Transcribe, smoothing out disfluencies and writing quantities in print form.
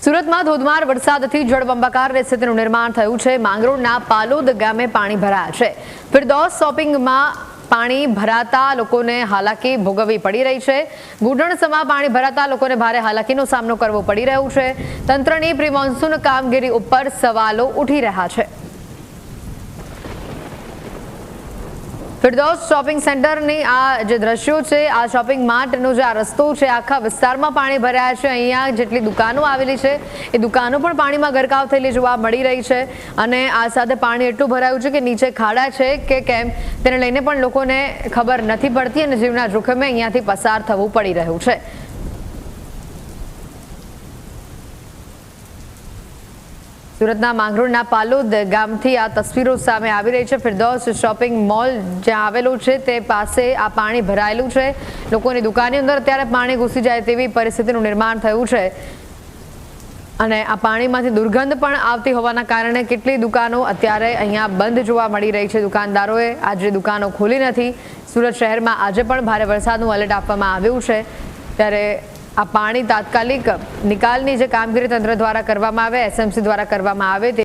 સુરતમાં ધોધમાર વરસાદથી જળબંબાકાર સ્થિતિનું નિર્માણ થયું છે। માંગરોળના પાલોદ ગામે પાણી ભરાયા છે। ફિરદૌસ શોપિંગમાં પાણી ભરાતા લોકોને હાલાકી ભોગવવી પડી રહી છે। ઘૂંટણસમાં પાણી ભરાતા લોકોને ભારે હાલાકીનો સામનો કરવો પડી રહ્યો છે। તંત્રની પ્રી મોન્સૂન કામગીરી ઉપર સવાલો ઉઠી રહ્યા છે। ફિરદૌસ શોપિંગ સેન્ટરની આ જે દ્રશ્યો છે, આ શોપિંગ માર્ટનો જે આ રસ્તો છે, આખા વિસ્તારમાં પાણી ભરાયા છે। અહીંયા જેટલી દુકાનો આવેલી છે એ દુકાનો પણ પાણીમાં ગરકાવ થયેલી જોવા મળી રહી છે અને આ સાથે પાણી એટલું ભરાયું છે કે નીચે ખાડા છે કે કેમ તેને લઈને પણ લોકોને ખબર નથી પડતી અને જીવના જોખમે અહીંયાથી પસાર થવું પડી રહ્યું છે। સુરતના માંગરોળના પાલોદ ગામથી આ તસવીરો સામે આવી રહી છે। ફિરદૌસ શોપિંગ મોલ જ્યાં આવેલું છે તે પાસે આ પાણી ભરાયેલું છે। લોકોની દુકાનની અંદર અત્યારે પાણી ઘૂસી જાય તેવી પરિસ્થિતિનું નિર્માણ થયું છે અને આ પાણીમાંથી દુર્ગંધ પણ આવતી હોવાના કારણે કેટલી દુકાનો અત્યારે અહીંયા બંધ જોવા મળી રહી છે। દુકાનદારોએ આજે દુકાનો ખોલી નથી। સુરત શહેરમાં આજે પણ ભારે વરસાદનું એલર્ટ આપવામાં આવ્યું છે, ત્યારે આ પાણી તાત્કાલિક નિકાલની જે કામગીરી તંત્ર દ્વારા કરવામાં આવે, એસએમસી દ્વારા કરવામાં આવે